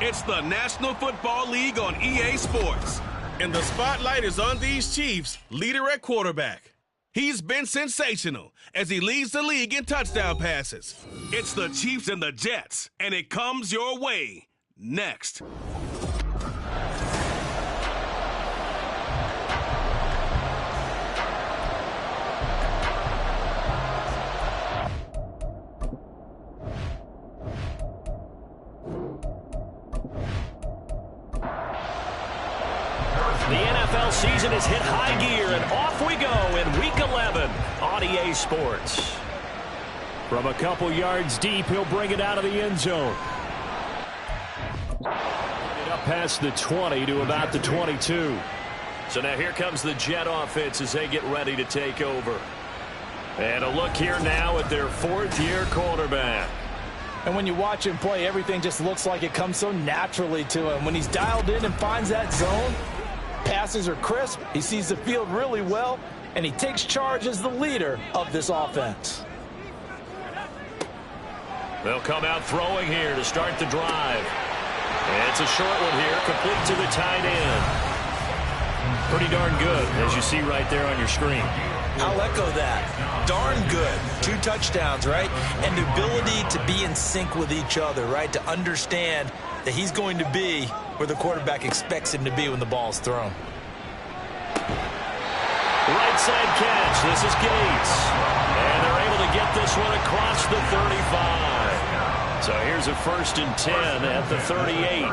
It's the National Football League on EA Sports. And the spotlight is on these Chiefs, leader at quarterback. He's been sensational as he leads the league in touchdown passes. It's the Chiefs and the Jets, and it comes your way next. The NFL season has hit high gear, and off we go in Week 11 on EA Sports. From a couple yards deep, he'll bring it out of the end zone. Up past the 20 to about the 22. So now here comes the Jet offense as they get ready to take over. And a look here now at their fourth-year quarterback. And when you watch him play, everything just looks like it comes so naturally to him. When he's dialed in and finds that zone, passes are crisp, he sees the field really well, and he takes charge as the leader of this offense. They'll come out throwing here to start the drive. And it's a short one here, complete to the tight end. Pretty darn good, as you see right there on your screen. I'll echo that. Darn good. 2 touchdowns, right? And the ability to be in sync with each other, right? To understand that he's going to be where the quarterback expects him to be when the ball's thrown. Right side catch. This is Gates. And they're able to get this one across the 35. So here's a 1st and 10 at the 38.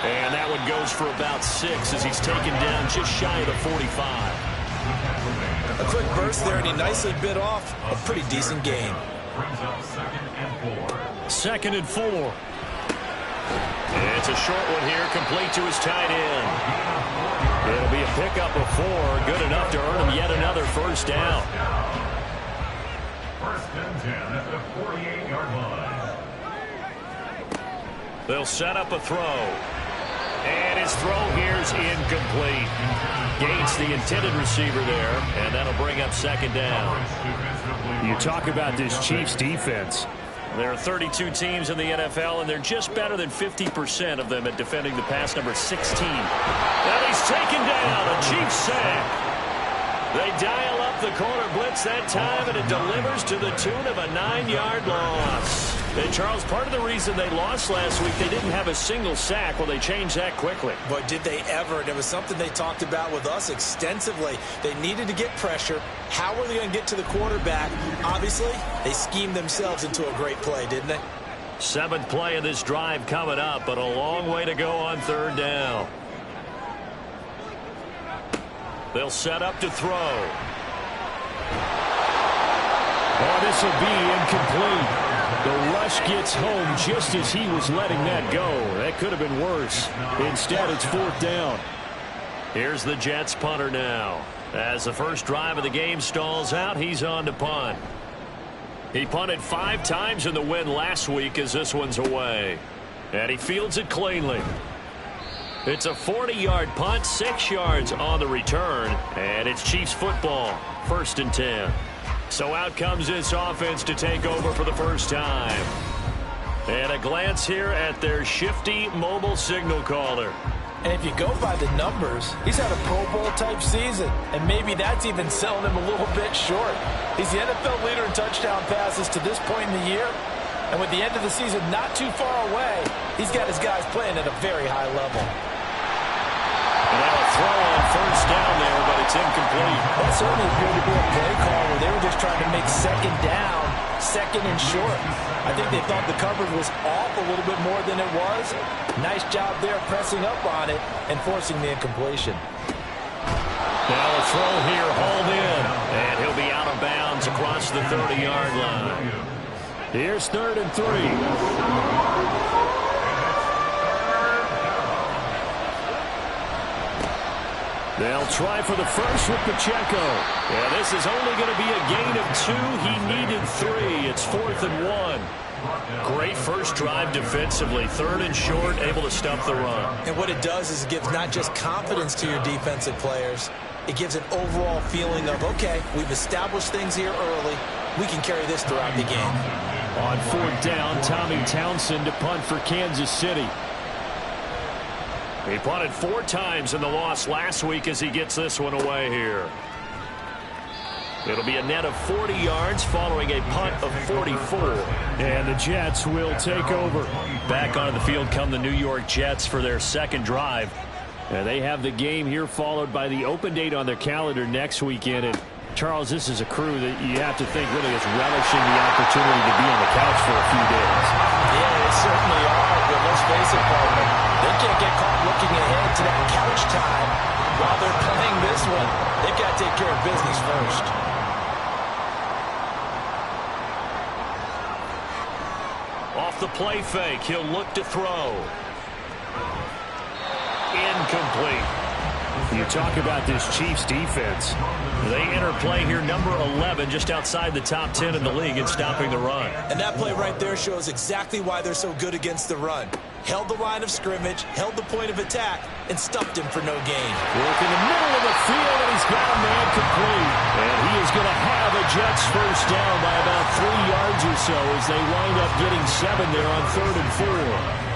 And that one goes for about 6 as he's taken down just shy of the 45. A quick burst there, and he nicely bit off a pretty decent gain. 2nd and 4. It's a short one here, complete to his tight end. It'll be a pickup of 4, good enough to earn him yet another 1st down. 1st and 10 at the 48-yard line. They'll set up a throw. And his throw here is incomplete. Gates, the intended receiver there, and that'll bring up 2nd down. You talk about this Chiefs defense. There are 32 teams in the NFL, and they're just better than 50% of them at defending the pass, number 16. And he's taken down, a Chiefs sack. They dial up the corner blitz that time, and it delivers to the tune of a 9-yard loss. And, Charles, part of the reason they lost last week, they didn't have a single sack. Well, they changed that quickly. But did they ever? And it was something they talked about with us extensively. They needed to get pressure. How were they going to get to the quarterback? Obviously, they schemed themselves into a great play, didn't they? 7th play of this drive coming up, but a long way to go on 3rd down. They'll set up to throw. Oh, this will be incomplete. The rush gets home just as he was letting that go. That could have been worse. Instead, it's 4th down. Here's the Jets punter now. As the first drive of the game stalls out, he's on to punt. He punted 5 times in the win last week as this one's away. And he fields it cleanly. It's a 40-yard punt, 6 yards on the return. And it's Chiefs football, 1st and 10. So out comes this offense to take over for the first time. And a glance here at their shifty mobile signal caller. And if you go by the numbers, he's had a Pro Bowl-type season. And maybe that's even selling him a little bit short. He's the NFL leader in touchdown passes to this point in the year. And with the end of the season not too far away, he's got his guys playing at a very high level. And that'll throw on 1st down there, but it's incomplete. That certainly appeared to be a play call where they were just trying to make 2nd down, 2nd and short. I think they thought the coverage was off a little bit more than it was. Nice job there pressing up on it and forcing the incompletion. Now a throw here, hauled in, and he'll be out of bounds across the 30-yard line. Here's 3rd and 3. They'll try for the first with Pacheco. Yeah, this is only going to be a gain of 2. He needed 3. It's 4th and 1. Great first drive defensively. 3rd and short, able to stop the run. And what it does is it gives not just confidence to your defensive players, it gives an overall feeling of, okay, we've established things here early. we can carry this throughout the game. On fourth down, Tommy Townsend to punt for Kansas City. He punted 4 times in the loss last week as he gets this one away here. It'll be a net of 40 yards following a punt of 44. And the Jets will take over. Back onto the field come the New York Jets for their second drive. And they have the game here followed by the open date on their calendar next weekend. And Charles, this is a crew that you have to think really is relishing the opportunity to be on the couch for a few days. Yeah, they certainly are. But let's face it, partner, they can't get caught looking ahead to that couch time while they're playing this one. They've got to take care of business first. Off the play fake, he'll look to throw. Incomplete. You talk about this Chiefs defense. They enter play here, number 11, just outside the top 10 in the league in stopping the run. And that play right there shows exactly why they're so good against the run. Held the line of scrimmage, held the point of attack, and stuffed him for no gain. Work in the middle of the field, and he's got a man complete. And he is going to have a Jets first down by about 3 yards or so as they wind up getting 7 there on 3rd and 4.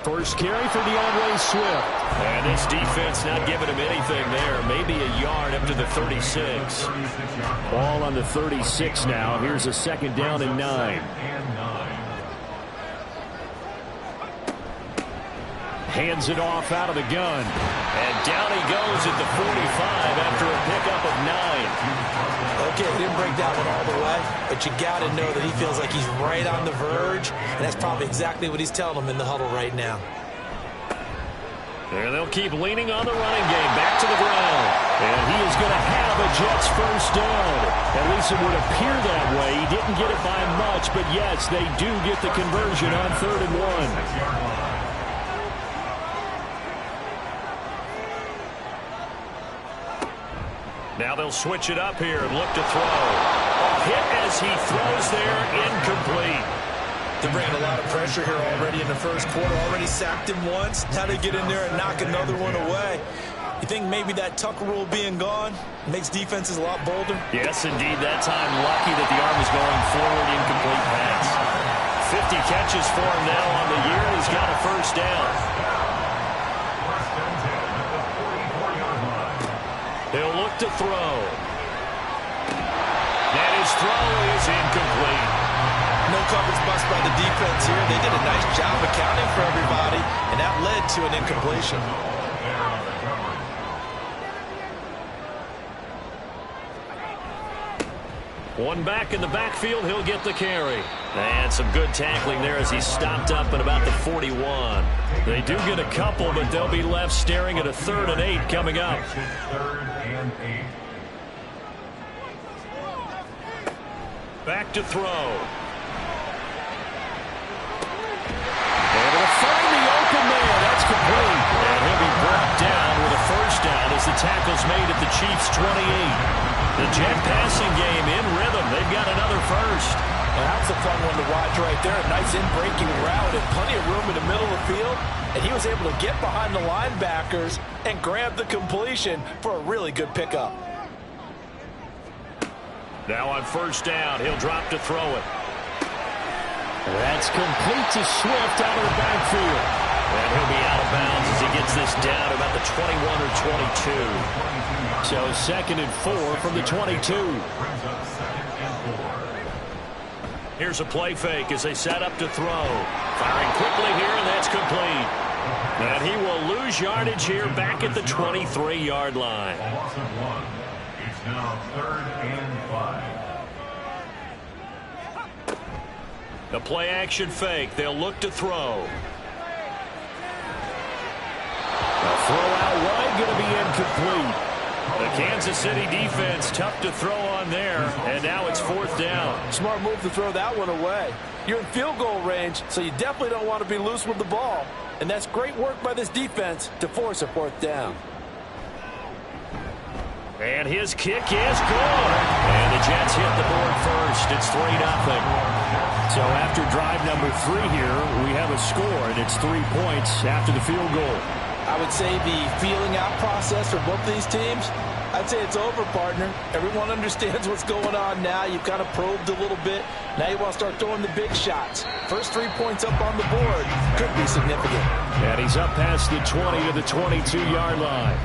First carry for DeAndre Swift. And this defense not giving him anything there. Maybe a yard up to the 36. Ball on the 36 now. Here's a 2nd down and 9. Hands it off out of the gun. And down he goes at the 45 after a pickup of 9. Okay, he didn't break that one all the way, but you got to know that he feels like he's right on the verge, and that's probably exactly what he's telling them in the huddle right now. And they'll keep leaning on the running game. Back to the ground. And he is going to have a Jets first down. At least it would appear that way. He didn't get it by much, but yes, they do get the conversion on 3rd and 1. Now they'll switch it up here and look to throw. Hit as he throws there, incomplete. They're bringing a lot of pressure here already in the first quarter. Already sacked him once. Now they get in there and knock another one away. You think maybe that Tucker rule being gone makes defenses a lot bolder? Yes, indeed. That time lucky that the arm is going forward, incomplete pass. 50 catches for him now on the year. He's got a first down. He'll look to throw. And his throw is incomplete. No coverage bust by the defense here. They did a nice job accounting for everybody, and that led to an incompletion. One back in the backfield, he'll get the carry. And some good tackling there as he's stopped up at about the 41. They do get a couple, but they'll be left staring at a 3rd and 8 coming up. Back to throw. Able to find the open man. That's complete. And he'll be brought down with a first down as the tackle's made at the Chiefs' 28. The Jet passing game in rhythm. They've got another first. Well, that's a fun one to watch right there. A nice in-breaking route and plenty of room in the middle of the field. And he was able to get behind the linebackers and grab the completion for a really good pickup. Now on first down, he'll drop to throw it. That's complete to Swift out of the backfield. And he'll be out of bounds as he gets this down to about the 21 or 22. So 2nd and 4 from the 22. Here's a play fake as they set up to throw. Firing quickly here, and that's complete. And he will lose yardage here back at the 23-yard line. It's now 3rd and 5. The play action fake. They'll look to throw. A throw out wide going to be incomplete. The Kansas City defense tough to throw on there, and now it's 4th down. Smart move to throw that one away. You're in field goal range, so you definitely don't want to be loose with the ball. And that's great work by this defense to force a 4th down. And his kick is good. And the Jets hit the board first. It's 3-0. So after drive number 3 here, we have a score, and it's 3 points after the field goal. I would say the feeling out process for both these teams, I'd say it's over, partner. Everyone understands what's going on now. You've kind of probed a little bit. Now you want to start throwing the big shots. First 3 points up on the board could be significant. And he's up past the 20 to the 22-yard line.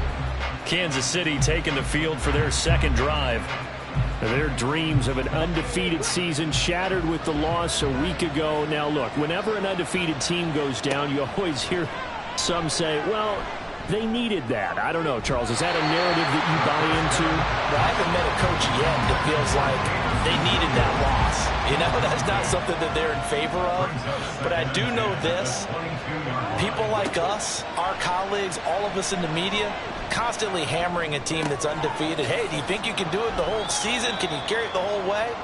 Kansas City taking the field for their second drive. Their dreams of an undefeated season shattered with the loss a week ago. Now, look, whenever an undefeated team goes down, you always hear some say, well, they needed that. I don't know, Charles. Is that a narrative that you buy into? Well, I haven't met a coach yet that feels like they needed that loss. You know, that's not something that they're in favor of. But I do know this. People like us, our colleagues, all of us in the media, constantly hammering a team that's undefeated. Hey, do you think you can do it the whole season? Can you carry it the whole way?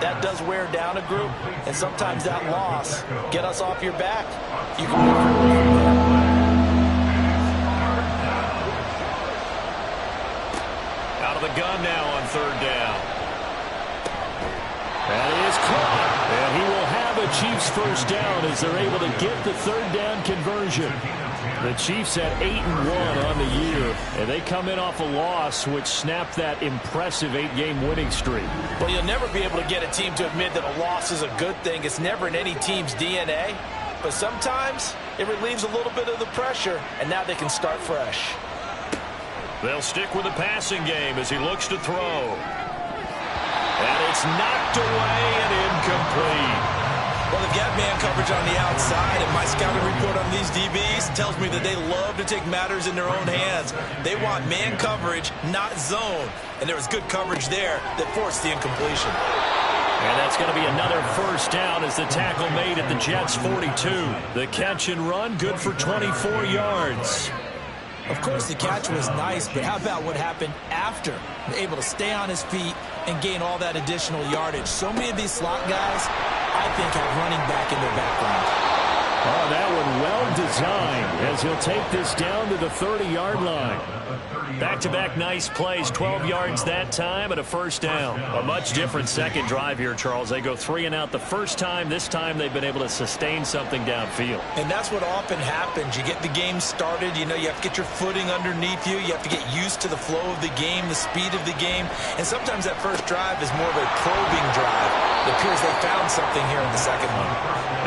That does wear down a group. And sometimes that loss, get us off your back. You can move forward. Out of the gun now on third down. That is caught. And he will have a Chiefs first down as they're able to get the third down conversion. The Chiefs at 8-1 on the year, and they come in off a loss which snapped that impressive 8-game winning streak. Well, you'll never be able to get a team to admit that a loss is a good thing. It's never in any team's DNA. But sometimes it relieves a little bit of the pressure, and now they can start fresh. They'll stick with the passing game as he looks to throw. And it's knocked away and incomplete. Well, they've got man coverage on the outside, and my scouting report on these DBs tells me that they love to take matters in their own hands. They want man coverage, not zone. And there was good coverage there that forced the incompletion. And that's going to be another first down as the tackle made at the Jets' 42. The catch and run, good for 24 yards. Of course, the catch was nice, but how about what happened after? Able to stay on his feet and gain all that additional yardage. So many of these slot guys, I think, have running back in their background. Oh, that one well designed as he'll take this down to the 30-yard line. Back-to-back nice plays, 12 yards that time and a first down. A much different second drive here, Charles. They go 3 and out the first time. This time they've been able to sustain something downfield. And that's what often happens. You get the game started. You know, you have to get your footing underneath you. You have to get used to the flow of the game, the speed of the game. And sometimes that first drive is more of a probing drive. It appears they found something here in the second one.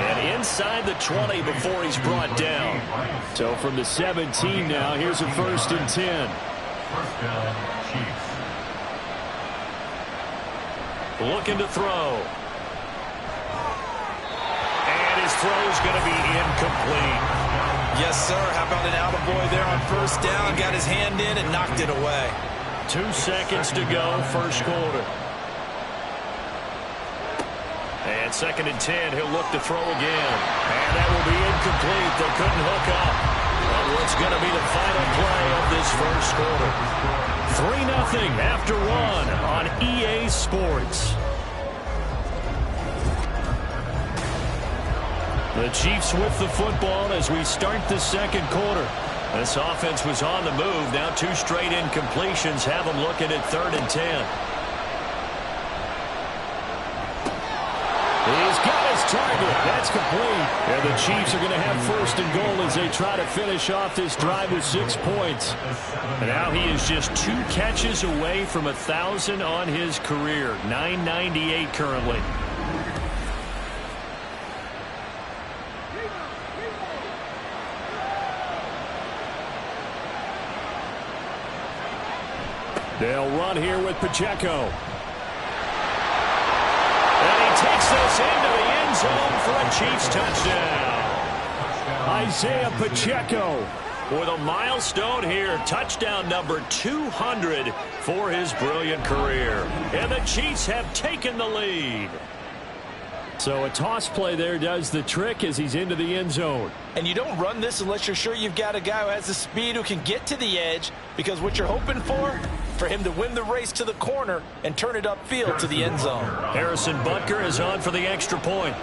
And inside the 20 before he's brought down. So from the 17 now, here's a 1st and 10. First down, Chiefs. Looking to throw. And his throw's going to be incomplete. Yes, sir. How about an attaboy there on first down? Got his hand in and knocked it away. 2 seconds to go, first quarter. And 2nd and 10, he'll look to throw again. And that will be incomplete. They couldn't hook up. And what's going to be the final play of this first quarter? 3-0 after 1 on EA Sports. The Chiefs with the football as we start the second quarter. This offense was on the move. Now 2 straight incompletions have them looking at 3rd and 10. He's got his target. That's complete. And the Chiefs are going to have 1st and goal as they try to finish off this drive with 6 points. And now he is just 2 catches away from 1,000 on his career. 998 currently. They'll run here with Pacheco. And he takes this into the end zone for a Chiefs touchdown. Isaiah Pacheco with a milestone here. Touchdown number 200 for his brilliant career. And the Chiefs have taken the lead. So a toss play there does the trick as he's into the end zone. And you don't run this unless you're sure you've got a guy who has the speed who can get to the edge, because what you're hoping for him to win the race to the corner and turn it upfield to the end zone. Harrison Butker is on for the extra point.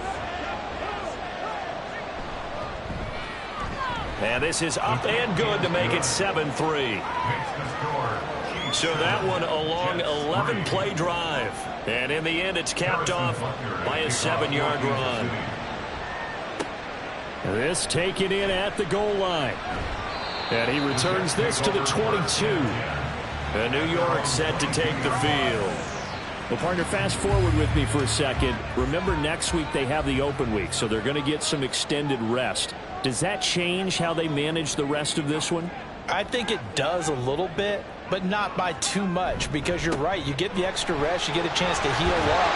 And this is up and good to make it 7-3. So that one a long 11-play drive. And in the end, it's capped off by a 7-yard run. This taken in at the goal line. And he returns this to the 22. And New York set to take the field. Well, partner, fast forward with me for a second. Remember, next week they have the open week, so they're going to get some extended rest. Does that change how they manage the rest of this one? I think it does a little bit, but not by too much, because you're right. You get the extra rest. You get a chance to heal up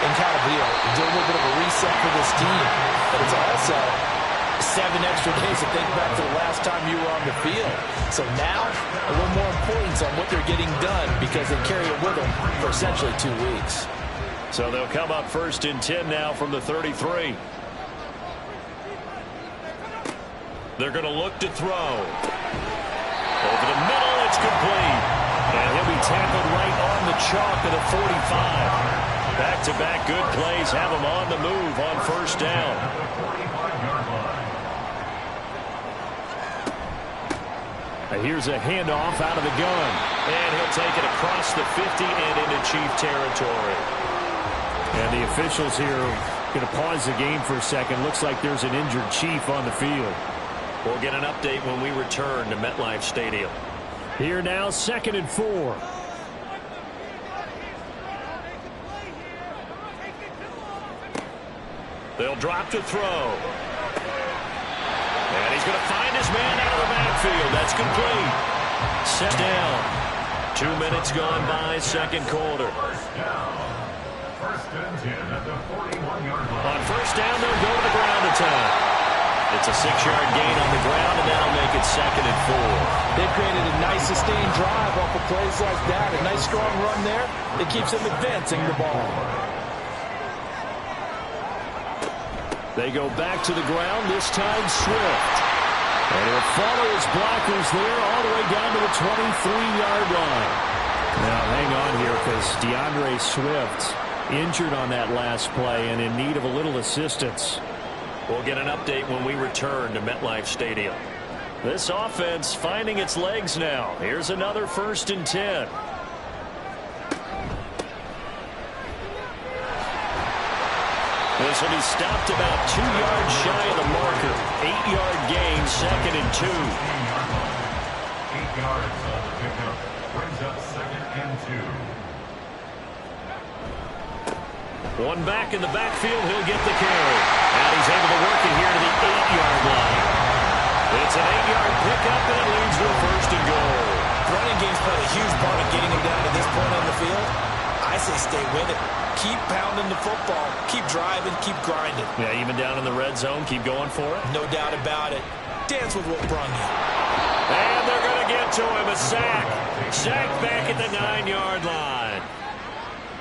and kind of do a little bit of a reset for this team. But it's also 7 extra days to think back to the last time you were on the field. So now, a little more importance on what they're getting done because they carry it with them for essentially 2 weeks. So they'll come up 1st and 10 now from the 33. They're going to look to throw. Over the middle, it's complete. And he'll be tackled right on the chalk of the 45. Back-to-back good plays have him on the move on 1st down. Here's a handoff out of the gun. And he'll take it across the 50 and into Chief territory. And the officials here are going to pause the game for a second. Looks like there's an injured Chief on the field. We'll get an update when we return to MetLife Stadium. Here now, 2nd and 4. They'll drop to throw. And he's going to find his man out of the backfield. That's complete. Set down. 2 minutes gone by, 2nd quarter. First and 10 at the 41-yard line. On 1st down, they'll go to the ground attack. It's a 6-yard gain on the ground, and that'll make it 2nd and 4. They've created a nice sustained drive off of plays like that. A nice strong run there that keeps them advancing the ball. They go back to the ground, this time Swift. And he'll follow his blockers there all the way down to the 23-yard line. Now hang on here because DeAndre Swift injured on that last play and in need of a little assistance. We'll get an update when we return to MetLife Stadium. This offense finding its legs now. Here's another 1st and 10. This will be stopped about 2 yards shy of the marker. 8-yard gain, 2nd and 2. 8 yards on the pickup. Brings up 2nd and 2. One back in the backfield, he'll get the carry. And he's able to work it here to the 8-yard line. It's an 8-yard pickup, and it leads to a 1st and goal. Running game's played a huge part of getting him down to this point on the field. I say stay with it. Keep pounding the football. Keep driving. Keep grinding. Yeah, even down in the red zone, keep going for it. No doubt about it. Dance with what brung you. And they're going to get to him. A sack. Sack back at the 9-yard line.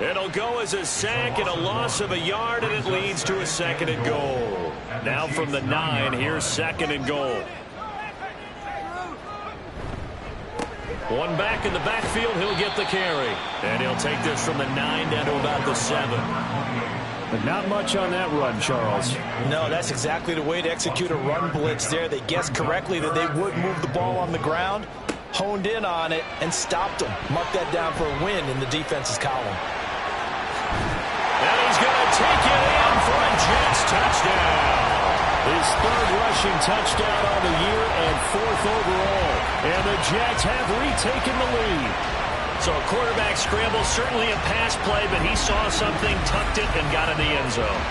It'll go as a sack and a loss of a yard, and it leads to a 2nd and goal. Now from the 9, here's 2nd and goal. One back in the backfield, he'll get the carry. And he'll take this from the 9 down to about the 7. But not much on that run, Charles. No, that's exactly the way to execute a run blitz there. They guessed correctly that they would move the ball on the ground, honed in on it, and stopped them. Mark that down for a win in the defense's column. And he's going to take it in for a Jets touchdown. His 3rd rushing touchdown on the year and 4th overall. And the Jets have retaken the lead. So a quarterback scramble, certainly a pass play, but he saw something, tucked it, and got in the end zone.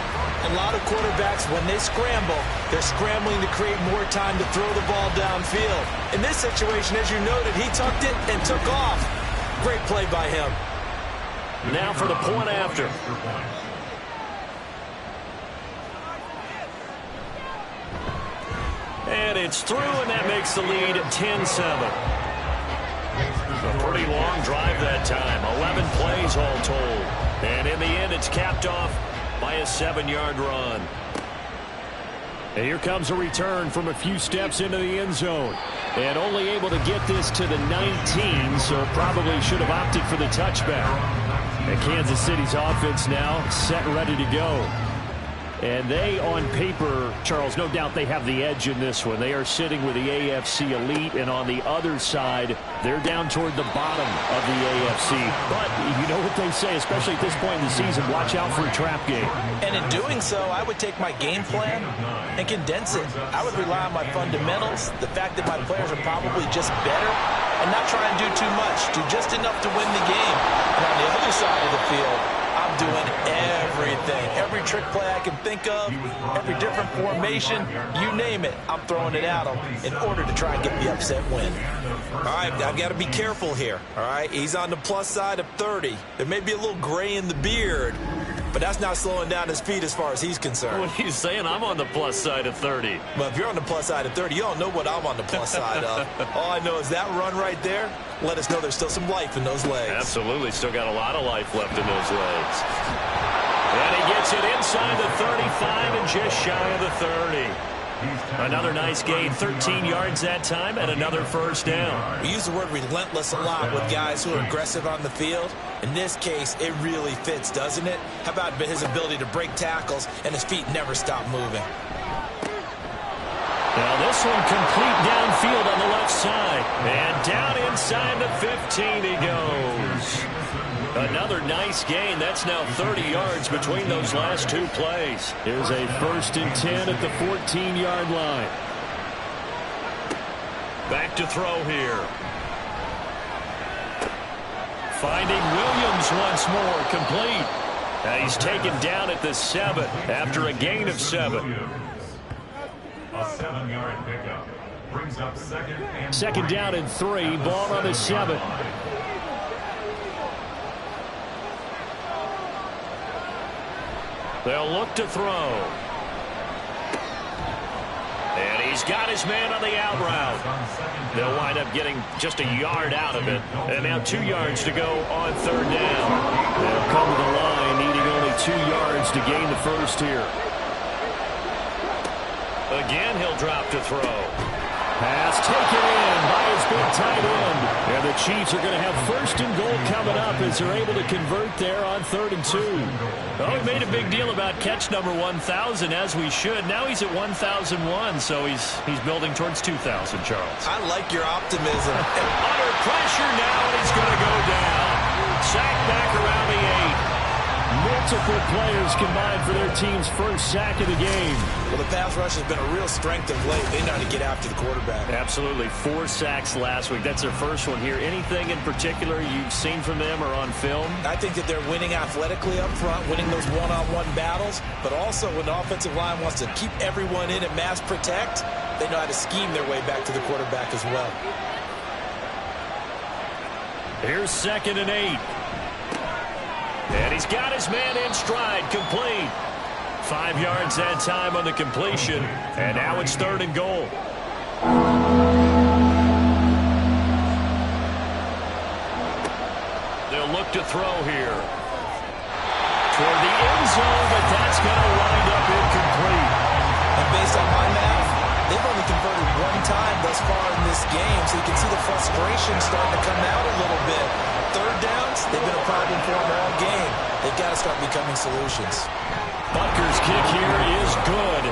A lot of quarterbacks, when they scramble, they're scrambling to create more time to throw the ball downfield. In this situation, as you noted, he tucked it and took off. Great play by him. Now for the point after. And it's through, and that makes the lead 10-7. A pretty long drive that time. 11 plays all told. And in the end, it's capped off by a 7-yard run. And here comes a return from a few steps into the end zone. And only able to get this to the 19, so probably should have opted for the touchback. And Kansas City's offense now set ready to go. And they, on paper, Charles, no doubt they have the edge in this one. They are sitting with the AFC elite, and on the other side, they're down toward the bottom of the AFC. But you know what they say, especially at this point in the season, watch out for a trap game. And in doing so, I would take my game plan and condense it. I would rely on my fundamentals, the fact that my players are probably just better, and not try and do too much. Do just enough to win the game. And on the other side of the field, I'm doing everything. Every trick play I can think of, every different formation, you name it, I'm throwing it at him in order to try and get the upset win. All right, I've got to be careful here. All right, he's on the plus side of 30. There may be a little gray in the beard, but that's not slowing down his feet as far as he's concerned. What are you saying? I'm on the plus side of 30. Well, if you're on the plus side of 30, you don't know what I'm on the plus side of. All I know is that run right there let us know there's still some life in those legs. Absolutely. Still got a lot of life left in those legs. And he gets it inside the 35 and just shy of the 30. Another nice gain, 13 yards that time, and another first down. We use the word relentless a lot with guys who are aggressive on the field. In this case, it really fits, doesn't it? How about his ability to break tackles and his feet never stop moving? Now this one complete downfield on the left side. And down inside the 15 he goes. Another nice gain. That's now 30 yards between those last two plays. Here's a 1st and 10 at the 14-yard line. Back to throw here. Finding Williams once more, complete. Now he's taken down at the 7 after a gain of 7. A 7-yard pickup brings up second down and 3. Ball on the 7. They'll look to throw. And he's got his man on the out route. They'll wind up getting just a yard out of it. And now 2 yards to go on 3rd down. They'll come to the line, needing only 2 yards to gain the first here. Again, he'll drop to throw. Pass taken in by his big tight end. And the Chiefs are going to have 1st and goal coming up as they're able to convert there on 3rd and 2. Well, we made a big deal about catch number 1,000, as we should. Now he's at 1,001, so he's building towards 2,000, Charles. I like your optimism. Under pressure now, and he's going to go down. Sacked back around the 8. Multiple players combined for their team's first sack of the game. Well, the pass rush has been a real strength of late. They know how to get after the quarterback. Absolutely. 4 sacks last week. That's their first one here. Anything in particular you've seen from them or on film? I think that they're winning athletically up front, winning those one-on-one battles, but also when the offensive line wants to keep everyone in and mass protect, they know how to scheme their way back to the quarterback as well. Here's 2nd and 8. And he's got his man in stride, complete. 5 yards that time on the completion. And now it's 3rd and goal. They'll look to throw here. Toward the end zone, but that's going to wind up incomplete. And based on my math, they've only converted 1 time thus far in this game, so you can see the frustration starting to come out a little bit. 3rd downs, they've been a problem for them all game. They've got to start becoming solutions. Butker's kick here is good.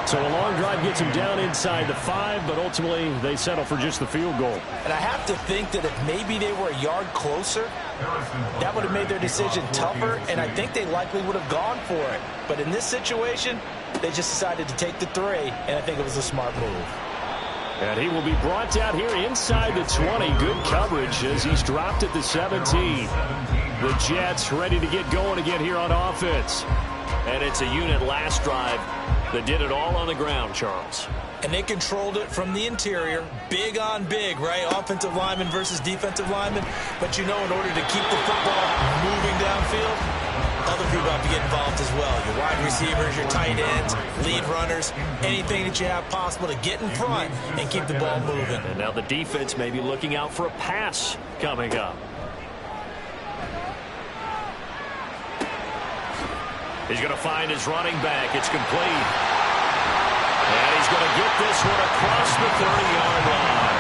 So a long drive gets him down inside the 5, but ultimately they settle for just the field goal. And I have to think that if maybe they were a yard closer, that would have made their decision tougher, and I think they likely would have gone for it. But in this situation, they just decided to take the 3, and I think it was a smart move. And he will be brought down here inside the 20. Good coverage as he's dropped at the 17. The Jets ready to get going again here on offense. And it's a unit last drive that did it all on the ground, Charles. And they controlled it from the interior. Big on big, right? Offensive lineman versus defensive lineman. But you know, in order to keep the football moving downfield, other people have to get involved as well. Your wide receivers, your tight ends, lead runners, anything that you have possible to get in front and keep the ball moving. And now the defense may be looking out for a pass coming up. He's going to find his running back. It's complete. And he's going to get this one across the 30-yard line.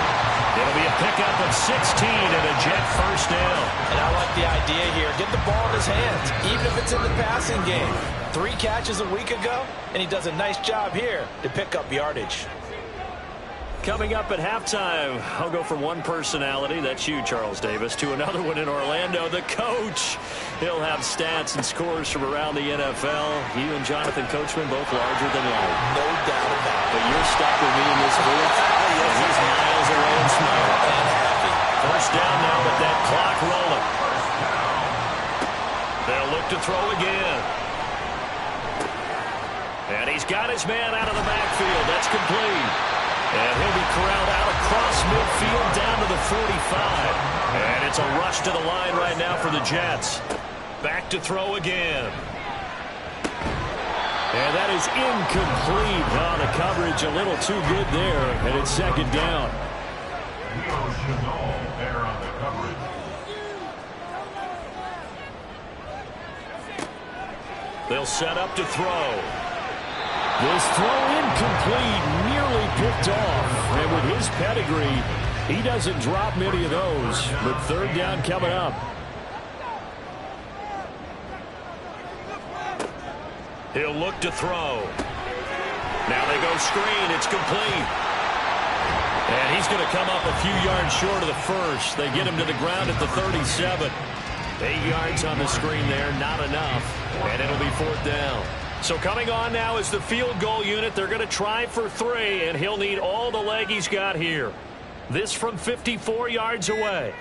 It'll be a pickup of 16 and a Jet first down. And I like the idea here. Get the ball in his hands, even if it's in the passing game. 3 catches a week ago, and he does a nice job here to pick up yardage. Coming up at halftime, I'll go from one personality, that's you, Charles Davis, to another one in Orlando, the coach. He'll have stats and scores from around the NFL. You and Jonathan Coachman both larger than life. No doubt about it. But you're stuck with me in this booth, and he's miles away and smiling. And happy. First down now with that clock rolling. They'll look to throw again. And he's got his man out of the backfield. That's complete. And he'll be corralled out across midfield down to the 45. And it's a rush to the line right now for the Jets. Back to throw again. And that is incomplete. Oh, the coverage a little too good there. And it's second down. There on the coverage. They'll set up to throw. This throw incomplete, nearly picked off. And with his pedigree, he doesn't drop many of those. But third down coming up. He'll look to throw. Now they go screen. It's complete. And he's going to come up a few yards short of the first. They get him to the ground at the 37. 8 yards on the screen there, not enough. And it'll be fourth down. So coming on now is the field goal unit. They're going to try for 3, and he'll need all the leg he's got here. This from 54 yards away.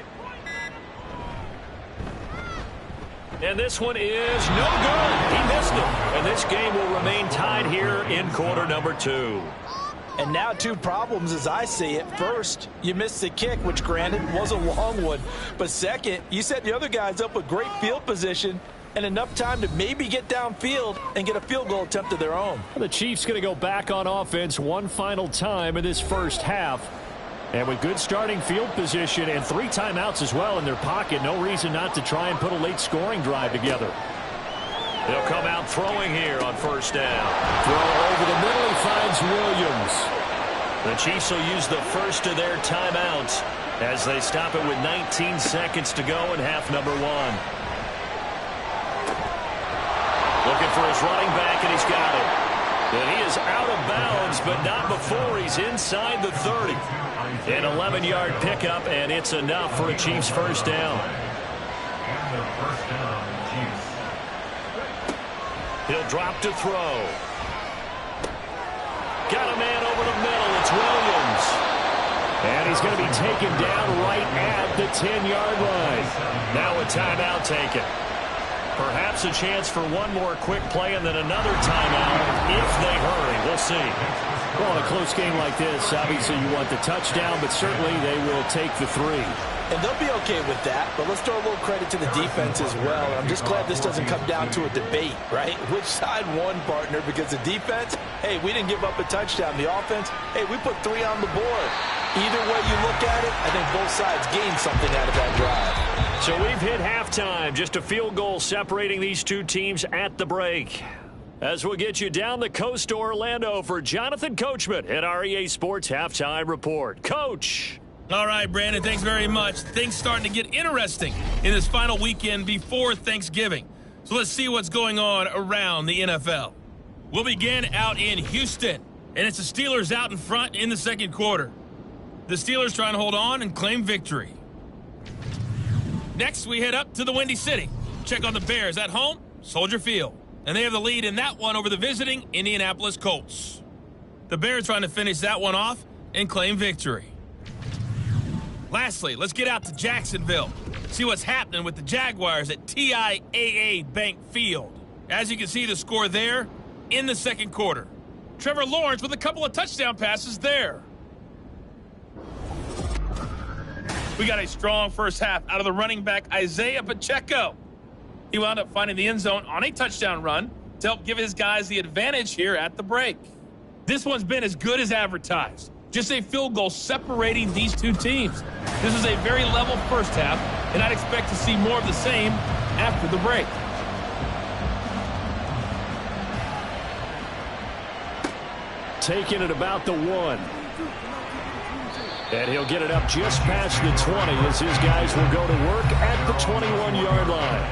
And this one is no good. He missed it. And this game will remain tied here in quarter number 2. And now 2 problems as I see it. First, you missed the kick, which granted was a long one. But second, you set the other guys up with great field position and enough time to maybe get downfield and get a field goal attempt of their own. The Chiefs going to go back on offense one final time in this first half. And with good starting field position and 3 timeouts as well in their pocket, no reason not to try and put a late scoring drive together. They'll come out throwing here on first down. Throw over the middle, he finds Williams. The Chiefs will use the first of their timeouts as they stop it with 19 seconds to go in half number 1. Looking for his running back, and he's got it. And he is out of bounds, but not before he's inside the 30. An 11-yard pickup, and it's enough for a Chiefs first down. And the first down, Chiefs. He'll drop to throw. Got a man over the middle. It's Williams. And he's going to be taken down right at the 10-yard line. Now a timeout taken. Perhaps a chance for one more quick play and then another timeout if they hurry. We'll see. Well, in a close game like this, obviously you want the touchdown, but certainly they will take the 3. And they'll be okay with that, but let's throw a little credit to the defense as well. I'm just glad this doesn't come down to a debate, right? Which side won, partner? Because the defense, hey, we didn't give up a touchdown. The offense, hey, we put 3 on the board. Either way you look at it, I think both sides gained something out of that drive. So we've hit halftime. Just a field goal separating these 2 teams at the break. As we'll get you down the coast to Orlando for Jonathan Coachman at our EA Sports Halftime Report. Coach. All right, Brandon, thanks very much. Things starting to get interesting in this final weekend before Thanksgiving. So let's see what's going on around the NFL. We'll begin out in Houston, and it's the Steelers out in front in the second quarter. The Steelers trying to hold on and claim victory. Next, we head up to the Windy City. Check on the Bears at home, Soldier Field. And they have the lead in that one over the visiting Indianapolis Colts. The Bears trying to finish that one off and claim victory. Lastly, let's get out to Jacksonville. See what's happening with the Jaguars at TIAA Bank Field. As you can see, the score there in the second quarter. Trevor Lawrence with a couple of touchdown passes there. We got a strong first half out of the running back Isaiah Pacheco. He wound up finding the end zone on a touchdown run to help give his guys the advantage here at the break. This one's been as good as advertised. Just a field goal separating these 2 teams. This is a very level first half, and I'd expect to see more of the same after the break. Taking it about the 1. And he'll get it up just past the 20 as his guys will go to work at the 21-yard line.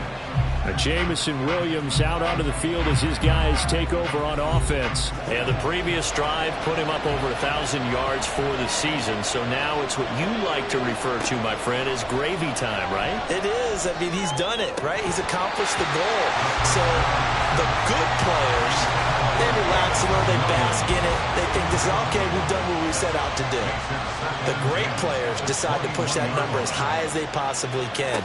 Jamison Williams out onto the field as his guys take over on offense. And the previous drive put him up over 1,000 yards for the season. So now it's what you like to refer to, my friend, as gravy time, right? It is. I mean, he's done it, right? He's accomplished the goal. So the good players, they relax a little, they bask in it. They think this is, okay, we've done what we set out to do. The great players decide to push that number as high as they possibly can.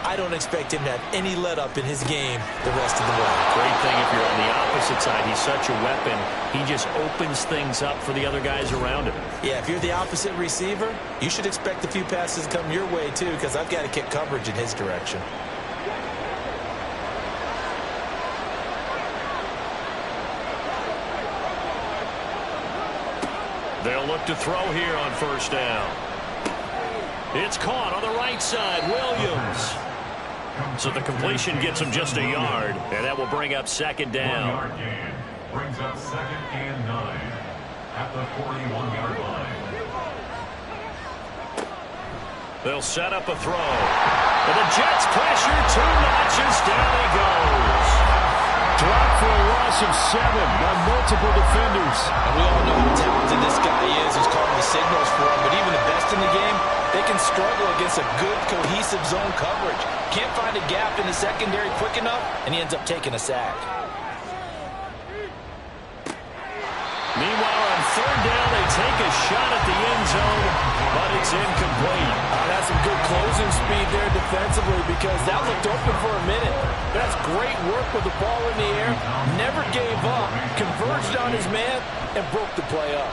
I don't expect him to have any let-up in his game the rest of the way. Great thing if you're on the opposite side. He's such a weapon. He just opens things up for the other guys around him. Yeah, if you're the opposite receiver, you should expect a few passes to come your way, too, because I've got to kick coverage in his direction. They'll look to throw here on first down. It's caught on the right side. Williams. So the completion gets him just a yard, and that will bring up second down. 1 yard gain brings up 2nd and 9 at the 41-yard line. They'll set up a throw. And the Jets pressure 2 notches. Down he goes. Dropped for a loss of 7 by multiple defenders. And we all know how talented this guy is who's calling the signals for him, but even the best in the game, they can struggle against a good, cohesive zone coverage. Can't find a gap in the secondary quick enough, and he ends up taking a sack. Meanwhile, on third down, they take a shot at the end zone, but it's incomplete. That's some good closing speed there defensively because that looked open for a minute. That's great work with the ball in the air. Never gave up, converged on his man, and broke the play up.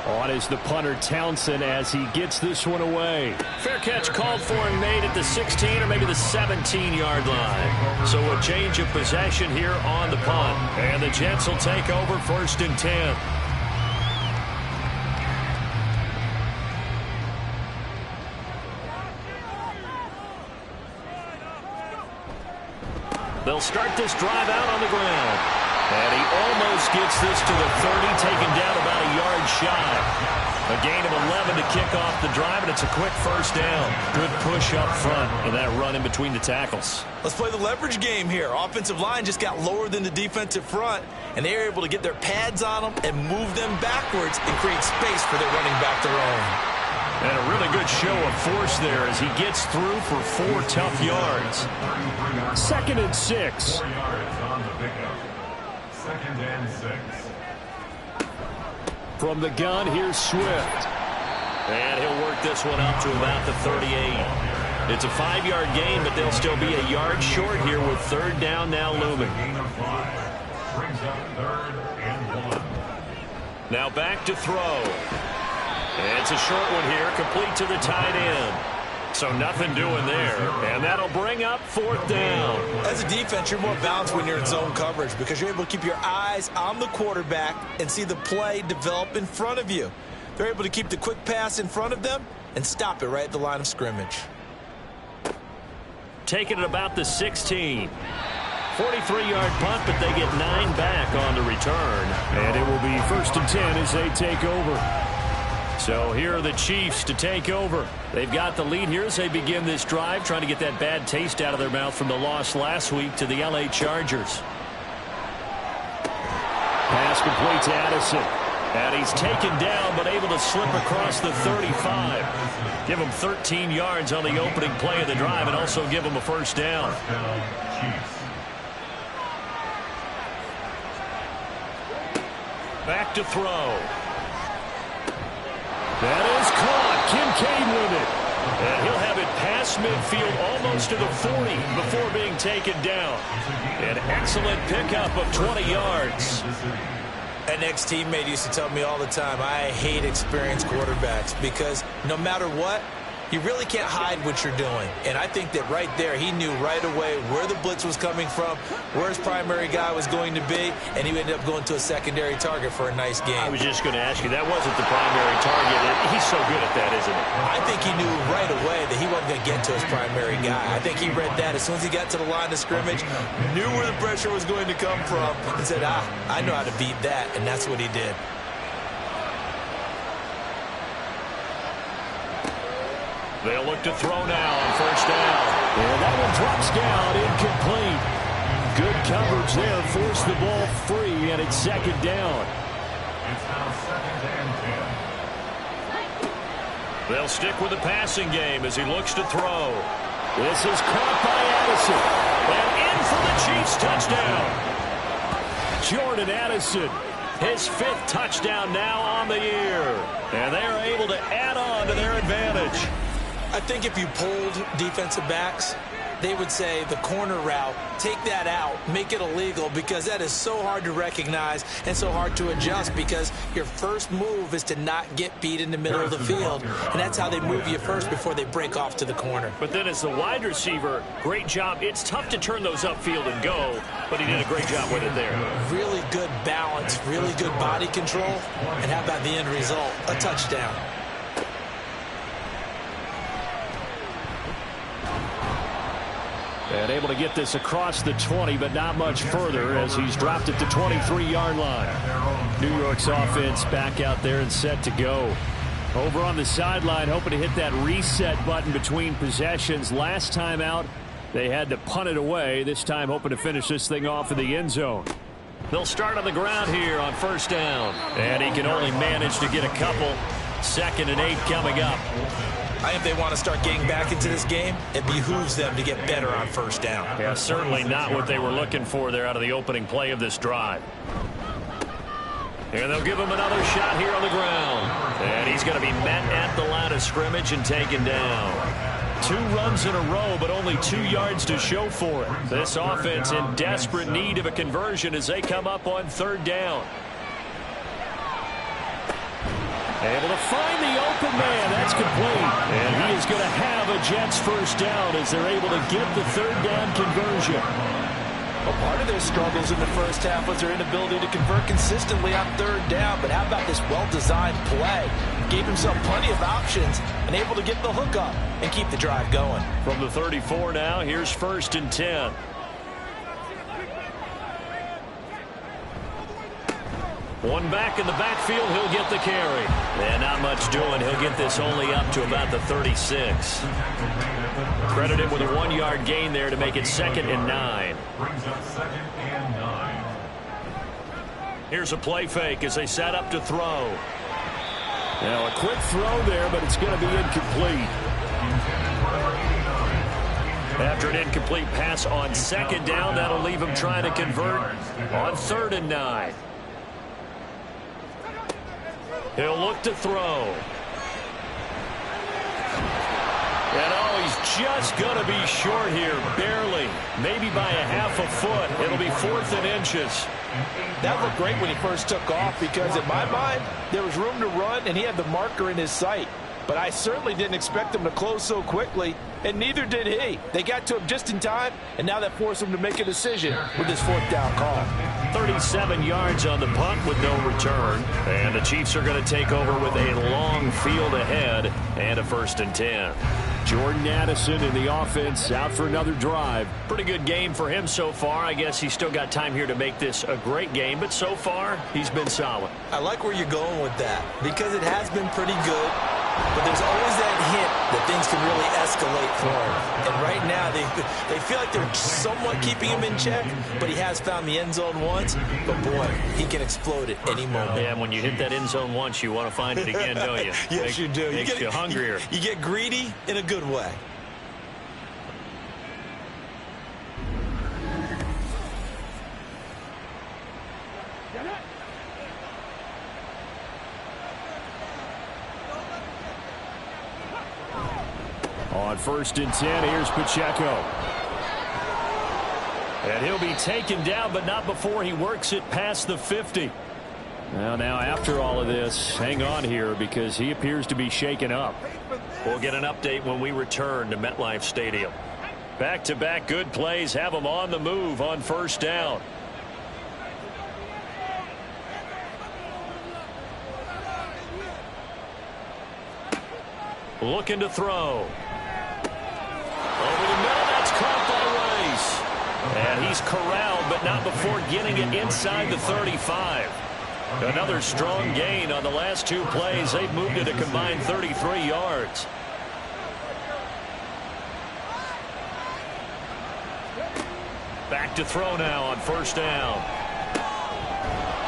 On is the punter Townsend as he gets this one away. Fair catch called for and made at the 16 or maybe the 17-yard line. So a change of possession here on the punt. And the Jets will take over 1st and 10. They'll start this drive out on the ground. And he almost gets this to the 30, taken down about a yard shy. A gain of 11 to kick off the drive, and it's a quick first down. Good push up front, and that run in between the tackles. Let's play the leverage game here. Offensive line just got lower than the defensive front, and they were able to get their pads on them and move them backwards and create space for their running back to roam. And a really good show of force there as he gets through for 4 tough yards. 2nd and 6. 4 yards on the pickup. 2nd and 6. From the gun, here's Swift. And he'll work this one up to about the 38. It's a 5-yard gain, but they'll still be a yard short here with third down now looming. Gain of 5 brings up 3rd and 1. Now back to throw. It's a short one here, complete to the tight end. So nothing doing there, and that'll bring up 4th down. As a defense, you're more balanced when you're in zone coverage because you're able to keep your eyes on the quarterback and see the play develop in front of you. They're able to keep the quick pass in front of them and stop it right at the line of scrimmage. Taking it about the 16. 43-yard punt, but they get 9 back on the return. And it will be 1st and 10 as they take over. So here are the Chiefs to take over. They've got the lead here as they begin this drive, trying to get that bad taste out of their mouth from the loss last week to the L.A. Chargers. Pass complete to Addison. And he's taken down, but able to slip across the 35. Give him 13 yards on the opening play of the drive and also give him a first down. Back to throw. That is caught. Kincaid with it. And he'll have it past midfield almost to the 40 before being taken down. An excellent pickup of 20 yards. An ex-teammate used to tell me all the time, I hate experienced quarterbacks because no matter what, you really can't hide what you're doing. And I think that right there, he knew right away where the blitz was coming from, where his primary guy was going to be, and he ended up going to a secondary target for a nice game. I was just going to ask you, that wasn't the primary target. He's so good at that, isn't he? I think he knew right away that he wasn't going to get to his primary guy. I think he read that as soon as he got to the line of scrimmage, knew where the pressure was going to come from, and said, I know how to beat that, and that's what he did. They'll look to throw now on first down. And that one drops down, incomplete. Good coverage there, forced the ball free, and it's second down. It's now second and 10. They'll stick with the passing game as he looks to throw. This is caught by Addison. And in for the Chiefs touchdown. Jordan Addison, his 5th touchdown now on the year. And they are able to add on to their advantage. I think if you polled defensive backs, they would say the corner route, take that out, make it illegal, because that is so hard to recognize and so hard to adjust, because your first move is to not get beat in the middle of the field, and that's how they move you first before they break off to the corner. But then as the wide receiver, great job. It's tough to turn those upfield and go, but he did a great job with it there. Really good balance, really good body control, and how about the end result? A touchdown. and able to get this across the 20, but not much further as he's dropped it to 23-yard line. New York's offense back out there and set to go. Over on the sideline, hoping to hit that reset button between possessions. Last time out, they had to punt it away. This time hoping to finish this thing off in the end zone. They'll start on the ground here on first down. And he can only manage to get a couple. 2nd and 8 coming up. I think they want to start getting back into this game. It behooves them to get better on first down. Yeah, certainly not what they were looking for there out of the opening play of this drive. And they'll give him another shot here on the ground. And he's going to be met at the line of scrimmage and taken down. 2 runs in a row, but only 2 yards to show for it. This offense in desperate need of a conversion as they come up on 3rd down. Able to find the open man. That's complete. And he is going to have a Jets first down as they're able to get the 3rd down conversion. Well, part of their struggles in the first half was their inability to convert consistently on 3rd down. But how about this well-designed play? Gave himself plenty of options and able to get the hook up and keep the drive going. From the 34 now, here's 1st and 10. One back in the backfield, he'll get the carry. And not much doing. He'll get this only up to about the 36. Credit him with a 1-yard gain there to make it 2nd and 9. Brings up 2nd and 9. Here's a play fake as they set up to throw. Now a quick throw there, but it's going to be incomplete. After an incomplete pass on 2nd down, that'll leave him trying to convert on 3rd and 9. He'll look to throw. And oh, he's just going to be short here, barely. Maybe by a half a foot. It'll be 4th and inches. That looked great when he first took off because, in my mind, there was room to run and he had the marker in his sight. But I certainly didn't expect him to close so quickly, and neither did he. They got to him just in time, and now that forced him to make a decision with his 4th down call. 37 yards on the punt with no return. And the Chiefs are going to take over with a long field ahead and a 1st and 10. Jordan Addison in the offense out for another drive. Pretty good game for him so far. I guess he's still got time here to make this a great game, but so far he's been solid. I like where you're going with that because it has been pretty good. But there's always that hint that things can really escalate for him. And right now, they feel like they're somewhat keeping him in check, but he has found the end zone once. But, boy, he can explode at any moment. Yeah, and when you hit that end zone once, you want to find it again, don't you? Yes, you do. Makes you hungrier. You get greedy in a good way. On 1st and 10, here's Pacheco. And he'll be taken down, but not before he works it past the 50. Well, now after all of this, hang on here because he appears to be shaken up. We'll get an update when we return to MetLife Stadium. Back-to-back good plays have him on the move on 1st down. Looking to throw. Over the middle, that's caught by Rice. And he's corralled, but not before getting it inside the 35. Another strong gain on the last 2 plays. They've moved it a combined 33 yards. to throw now on first down.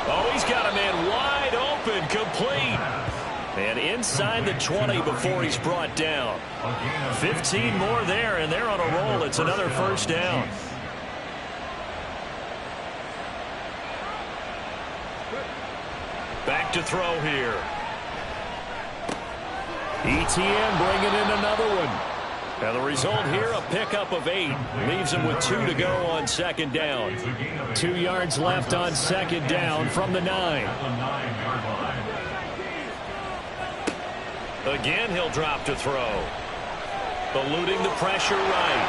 Oh, he's got a man wide open, complete. And inside the 20 before he's brought down. 15 more there, and they're on a roll. It's another first down. Back to throw here. ETN bringing in another one. And the result here, a pickup of 8. Leaves him with 2 to go on second down. 2 yards left on second down from the 9. Again, he'll drop to throw. Eluding the pressure right.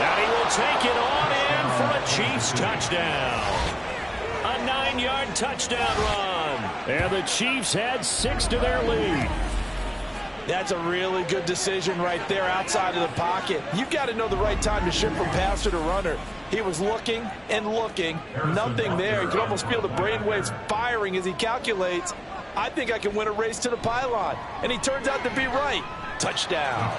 And he will take it on in for a Chiefs touchdown. A 9-yard touchdown run. And the Chiefs had 6 to their lead. That's a really good decision right there outside of the pocket. You've got to know the right time to shift from passer to runner. He was looking and looking. Nothing there. You can almost feel the brainwaves firing as he calculates, I think I can win a race to the pylon. And he turns out to be right. Touchdown.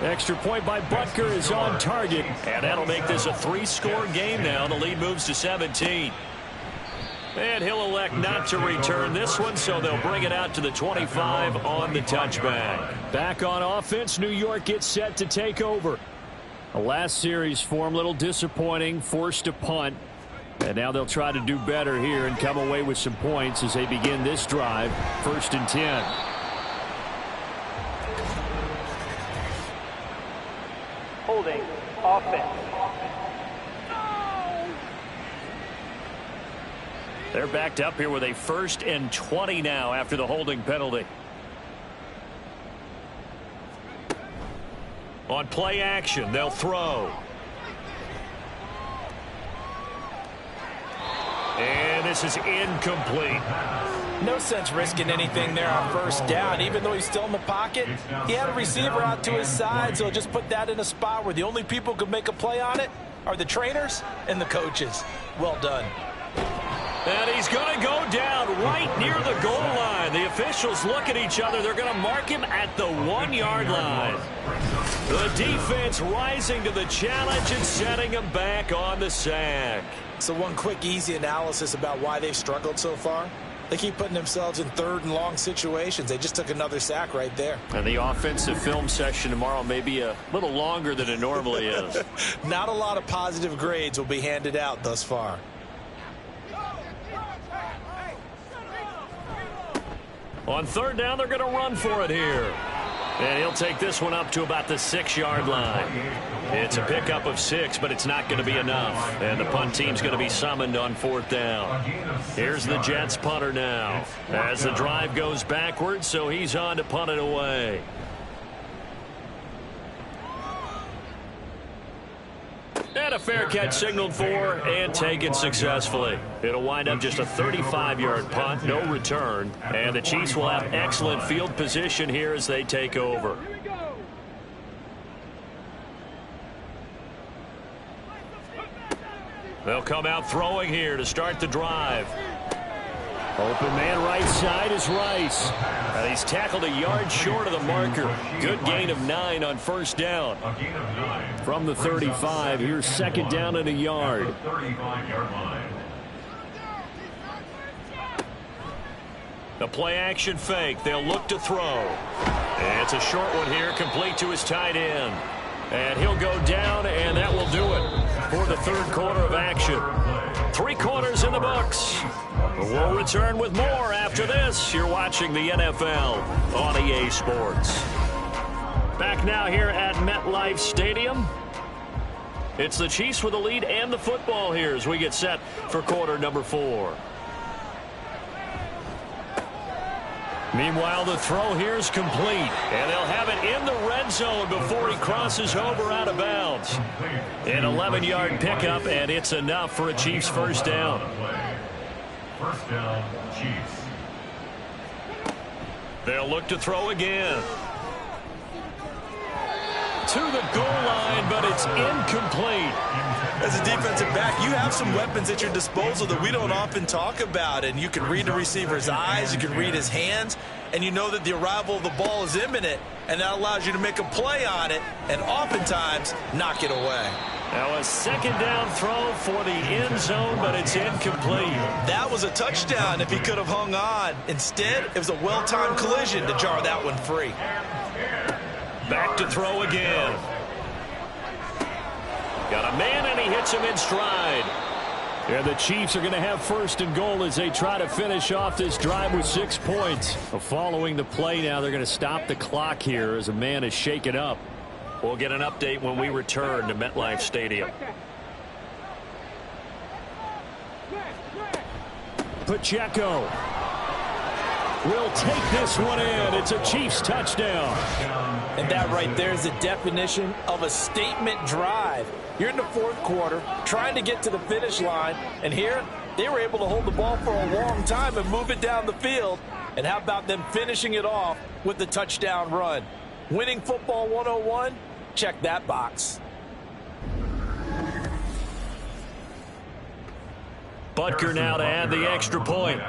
Extra point by Butker is on target. And that'll make this a 3-score game now. The lead moves to 17. And he'll elect not to return this one, so they'll bring it out to the 25 on the touchback. Back on offense, New York gets set to take over. The last series form, a little disappointing, forced a punt. And now they'll try to do better here and come away with some points as they begin this drive. 1st and 10. Holding offense. They're backed up here with a 1st and 20 now after the holding penalty. On play action, they'll throw. And this is incomplete. No sense risking anything there on first down. Even though he's still in the pocket, he had a receiver out to his side, so just put that in a spot where the only people who can make a play on it are the trainers and the coaches. Well done. And he's going to go down right near the goal line. The officials look at each other. They're going to mark him at the 1-yard line. The defense rising to the challenge and setting him back on the sack. So one quick, easy analysis about why they've struggled so far. They keep putting themselves in 3rd and long situations. They just took another sack right there. And the offensive film session tomorrow may be a little longer than it normally is. Not a lot of positive grades will be handed out thus far. On 3rd down, they're going to run for it here. And he'll take this one up to about the 6-yard line. It's a pickup of 6, but it's not going to be enough. And the punt team's going to be summoned on 4th down. Here's the Jets punter now. As the drive goes backwards, so he's on to punt it away. And a fair catch signaled for and taken successfully. It'll wind up just a 35-yard punt, no return. And the Chiefs will have excellent field position here as they take over. They'll come out throwing here to start the drive. Open man right side is Rice. And he's tackled a yard short of the marker. Good gain of 9 on first down. From the 35, here's 2nd down and a yard. The play action fake. They'll look to throw. And it's a short one here, complete to his tight end. And he'll go down, and that will do it for the 3rd quarter of action. 3 quarters in the books. We'll return with more after this. You're watching the NFL on EA Sports. Back now here at MetLife Stadium. It's the Chiefs with the lead and the football here as we get set for quarter number 4. Meanwhile, the throw here is complete. And they'll have it in the red zone before he crosses over out of bounds. An 11-yard pickup, and it's enough for a Chiefs first down. First down, Chiefs. They'll look to throw again. To the goal line, but it's incomplete. As a defensive back, you have some weapons at your disposal that we don't often talk about. And you can read the receiver's eyes, you can read his hands, and you know that the arrival of the ball is imminent, and that allows you to make a play on it and oftentimes knock it away. Now a second down throw for the end zone, but it's incomplete. That was a touchdown if he could have hung on. Instead, it was a well-timed collision to jar that one free. Back to throw again. Got a man, and he hits him in stride. And the Chiefs are going to have first and goal as they try to finish off this drive with 6 points. Following the play now, they're going to stop the clock here as a man is shaken up. We'll get an update when we return to MetLife Stadium. Pacheco will take this one in. It's a Chiefs touchdown. And that right there is the definition of a statement drive. You're in the fourth quarter, trying to get to the finish line, and here they were able to hold the ball for a long time and move it down the field. And how about them finishing it off with the touchdown run? Winning football 101, check that box. Butker now to add the extra point.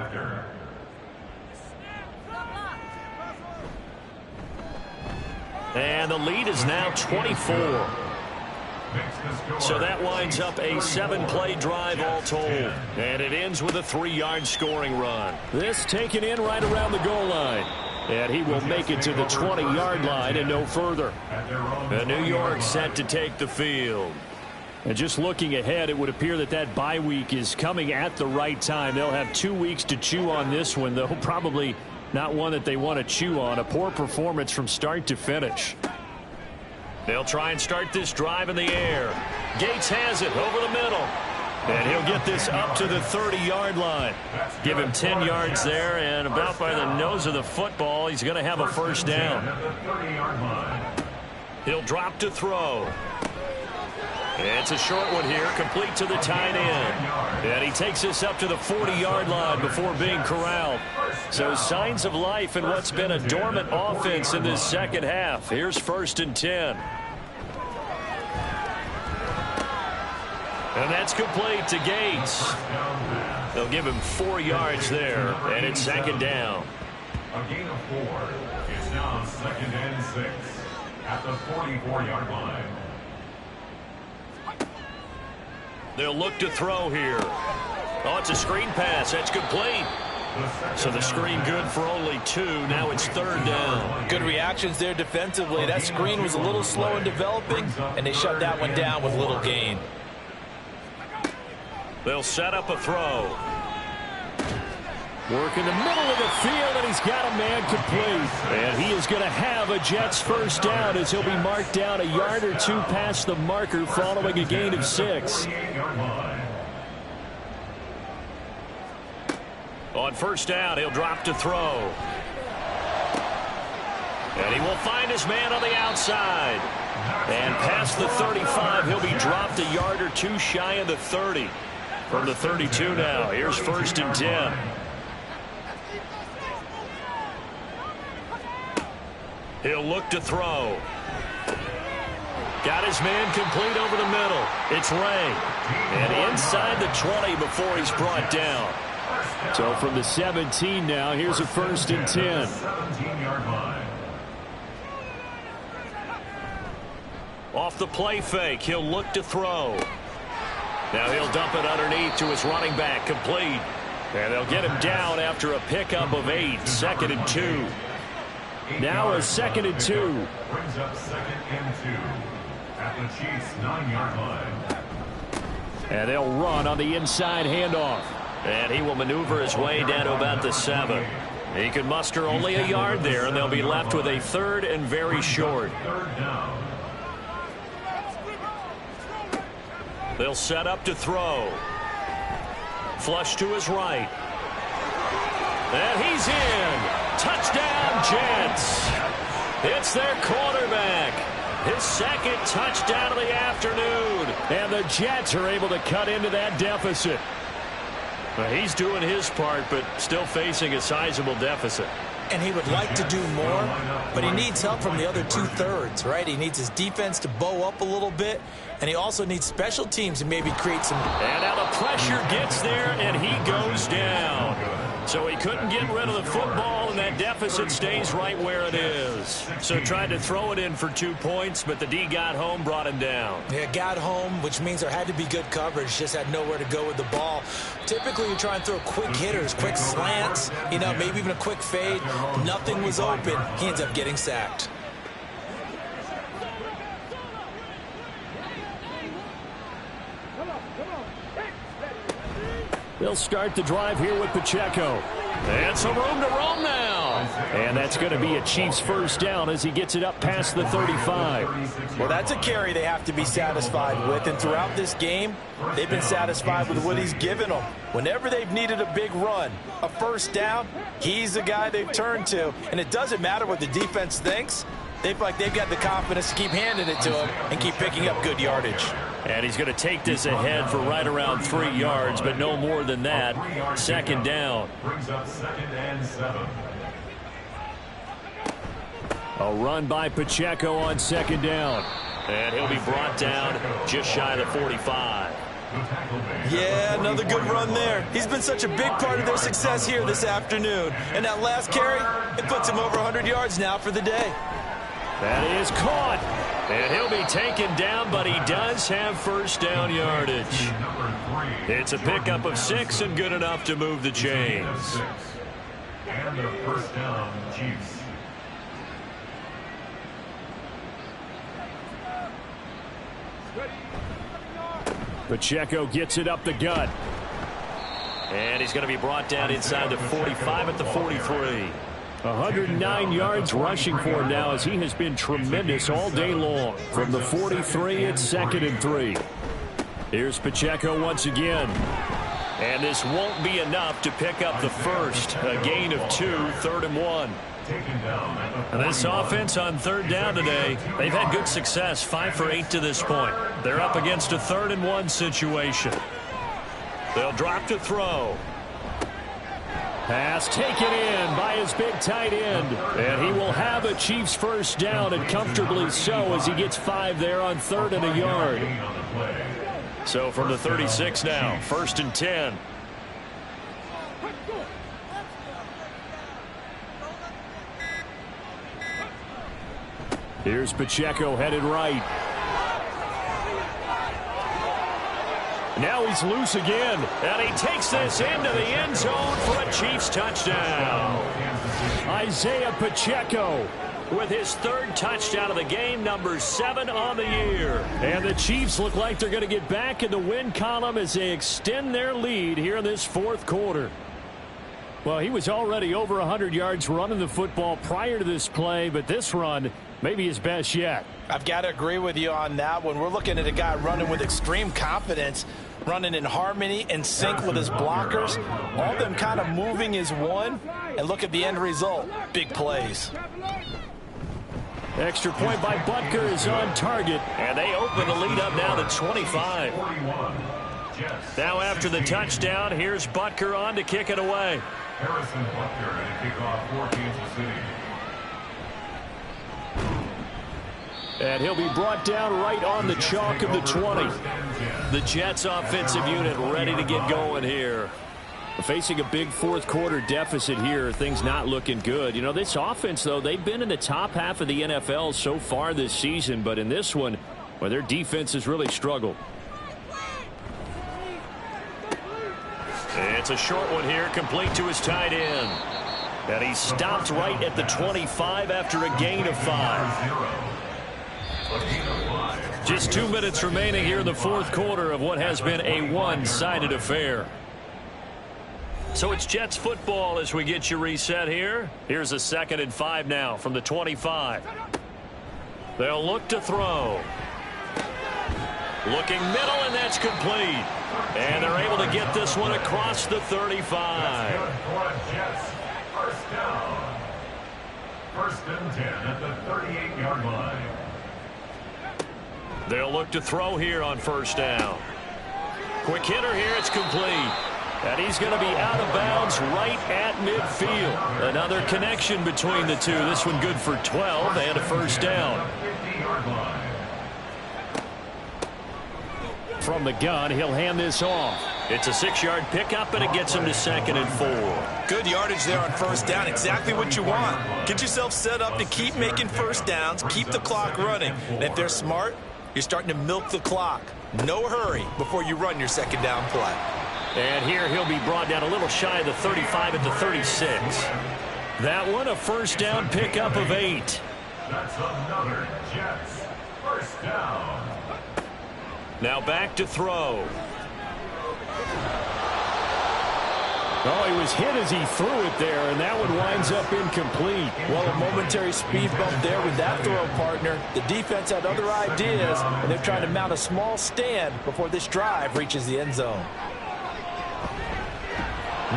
And the lead is now 24. So that winds up a 7-play drive all told. And it ends with a 3-yard scoring run. This taken in right around the goal line. And he will make it to the 20-yard line and no further. And New York set to take the field. And just looking ahead, it would appear that that bye week is coming at the right time. They'll have 2 weeks to chew on this one, though probably not one that they want to chew on. A poor performance from start to finish. They'll try and start this drive in the air. Gates has it over the middle. And he'll get this up to the 30-yard line. Give him 10 yards there, and about by the nose of the football, he's going to have a first down. He'll drop to throw. It's a short one here, complete to the tight end. And he takes this up to the 40-yard line before being corralled. So signs of life in what's been a dormant offense in this second half. Here's 1st and 10. And that's complete to Gates. They'll give him 4 yards there, and it's 2nd down. A gain of 4. It's now 2nd and 6 at the 44-yard line. They'll look to throw here. Oh, it's a screen pass. That's complete. So the screen good for only 2. Now it's 3rd down. Good reactions there defensively. That screen was a little slow in developing, and they shut that one down with little gain. They'll set up a throw. Work in the middle of the field, and he's got a man complete. And he is going to have a Jets first down as he'll be marked down a yard or 2 past the marker following a gain of 6. On 1st down, he'll drop to throw. And he will find his man on the outside. And past the 35, he'll be dropped a yard or 2 shy of the 30. From the 32 now, here's 1st and 10. He'll look to throw. Got his man complete over the middle. It's Ray. And inside the 20 before he's brought down. So from the 17 now, here's a 1st and 10. 17-yard line. Off the play fake, he'll look to throw. Now he'll dump it underneath to his running back, complete. And they'll get him down after a pickup of 8, 2nd and 2. Now a 2nd and 2. Brings up 2nd and 2 at the Chiefs' 9-yard line. And they'll run on the inside handoff. And he will maneuver his way down to about the 7. He can muster only a yard there, and they'll be left with a 3rd and very short. 3rd down. They'll set up to throw. Flush to his right. And he's in. Touchdown, Jets. It's their quarterback. His 2nd touchdown of the afternoon. And the Jets are able to cut into that deficit. Well, he's doing his part, but still facing a sizable deficit. And he would like to do more, but he needs help from the other 2/3, right? He needs his defense to bow up a little bit, and he also needs special teams to maybe create some. And now the pressure gets there, and he goes down. So he couldn't get rid of the football, and that deficit stays right where it is. So tried to throw it in for 2 points, but the D got home, brought him down. Yeah, got home, which means there had to be good coverage. Just had nowhere to go with the ball. Typically, you try and throw quick hitters, quick slants, maybe even a quick fade. Nothing was open. He ends up getting sacked. They'll start the drive here with Pacheco. And some room to roam now. And that's going to be a Chiefs first down as he gets it up past the 35. Well, that's a carry they have to be satisfied with. And throughout this game, they've been satisfied with what he's given them. Whenever they've needed a big run, a first down, he's the guy they've turned to. And it doesn't matter what the defense thinks. They feel like they've got the confidence to keep handing it to him and keep picking up good yardage. And he's going to take this ahead for right around 3 yards, but no more than that. Second down. Brings up 2nd and 7. A run by Pacheco on second down. And he'll be brought down just shy of the 45. Yeah, another good run there. He's been such a big part of their success here this afternoon. And that last carry, it puts him over 100 yards now for the day. That is caught. And he'll be taken down, but he does have first down yardage. It's a pickup of 6 and good enough to move the chains. And the first down, Chiefs. Pacheco gets it up the gut. And he's going to be brought down inside the 45 at the 43. 109 yards rushing for him now as he has been tremendous all day long. From the 43, it's 2nd and 3. Here's Pacheco once again. And this won't be enough to pick up the first. A gain of 2, 3rd and 1. And this offense on 3rd down today, they've had good success, 5 for 8 to this point. They're up against a 3rd and 1 situation. They'll drop to throw. Pass taken in by his big tight end. And he will have a Chiefs first down, and comfortably so, as he gets 5 there on 3rd and a yard. So from the 36 now, 1st and 10. Here's Pacheco headed right. Now he's loose again. And he takes this into the end zone for a Chiefs touchdown. Isaiah Pacheco with his 3rd touchdown of the game, number 7 on the year. And the Chiefs look like they're going to get back in the win column as they extend their lead here in this 4th quarter. Well, he was already over 100 yards running the football prior to this play, but this run may be his best yet. I've got to agree with you on that one. We're looking at a guy running with extreme confidence, running in harmony and sync with his blockers, all of them kind of moving as one, and look at the end result. Big plays. Extra point by Butker is on target. And they open the lead up now to 25. Now after the touchdown, here's Butker on to kick it away. Harrison Butker and a kickoff for Kansas City. And he'll be brought down right on the chalk of the 20. The Jets offensive unit ready to get going here. Facing a big 4th quarter deficit here, things not looking good. This offense, though, they've been in the top half of the NFL so far this season, but in this one, well, their defense has really struggled. It's a short one here, complete to his tight end. And he stopped right at the 25 after a gain of 5. Just 2 minutes remaining here in the 4th quarter of what has been a one-sided affair. So it's Jets football as we get you reset here. Here's a 2nd and 5 now from the 25. They'll look to throw. Looking middle, and that's complete. And they're able to get this one across the 35. First down. 1st and 10 at the 38-yard line. They'll look to throw here on 1st down. Quick hitter here, it's complete. And he's going to be out of bounds right at midfield. Another connection between the two. This one good for 12 and a 1st down. From the gun, he'll hand this off. It's a 6-yard pickup, and it gets him to 2nd and 4. Good yardage there on first down. Exactly what you want. Get yourself set up to keep making first downs, keep the clock running. And if they're smart, you're starting to milk the clock. No hurry before you run your second down play. And here he'll be brought down a little shy of the 35 at the 36. That one a first down pickup of 8. That's another Jets first down. Now back to throw. Oh, he was hit as he threw it there, and that one winds up incomplete. Well, a momentary speed bump there with that throw, partner. The defense had other ideas, and they're trying to mount a small stand before this drive reaches the end zone.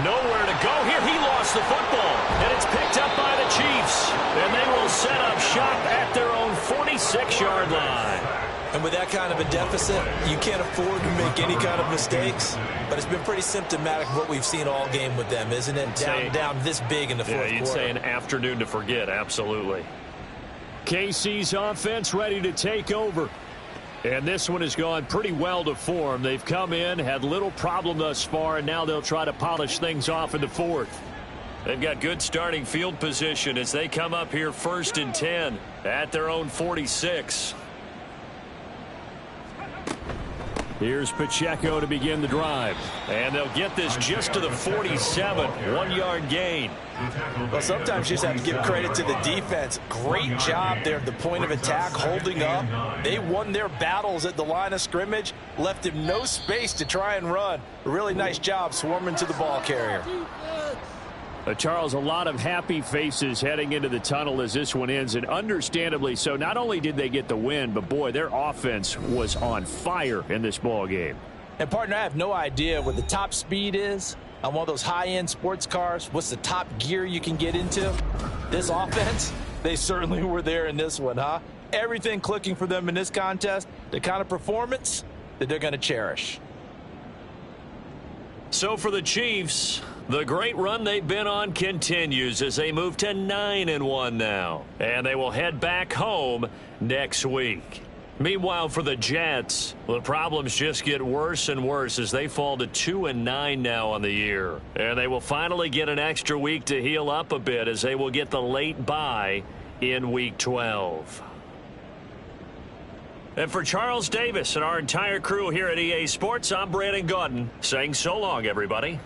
Nowhere to go here. He lost the football, and it's picked up by the Chiefs. And they will set up shop at their own 46-yard line. And with that kind of a deficit, you can't afford to make any kind of mistakes. But it's been pretty symptomatic of what we've seen all game with them, isn't it? Down this big in the fourth quarter. Yeah, you'd say an afternoon to forget, absolutely. KC's offense ready to take over. And this one has gone pretty well to form. They've come in, had little problem thus far, and now they'll try to polish things off in the fourth. They've got good starting field position as they come up here 1st and 10 at their own 46. Here's Pacheco to begin the drive. And they'll get this just to the 47, 1-yard gain. Well, sometimes you just have to give credit to the defense. Great job there at the point of attack, holding up. They won their battles at the line of scrimmage, left him no space to try and run. A really nice job swarming to the ball carrier. Charles, a lot of happy faces heading into the tunnel as this one ends, and understandably so. Not only did they get the win, but boy, their offense was on fire in this ball game. And partner, I have no idea what the top speed is on one of those high-end sports cars. What's the top gear you can get into? This offense, they certainly were there in this one, huh? Everything clicking for them in this contest, the kind of performance that they're going to cherish. So for the Chiefs, the great run they've been on continues as they move to 9-1 now. And they will head back home next week. Meanwhile, for the Jets, the problems just get worse and worse as they fall to 2-9 now on the year. And they will finally get an extra week to heal up a bit as they will get the late bye in Week 12. And for Charles Davis and our entire crew here at EA Sports, I'm Brandon Gaudin saying so long, everybody.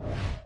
it.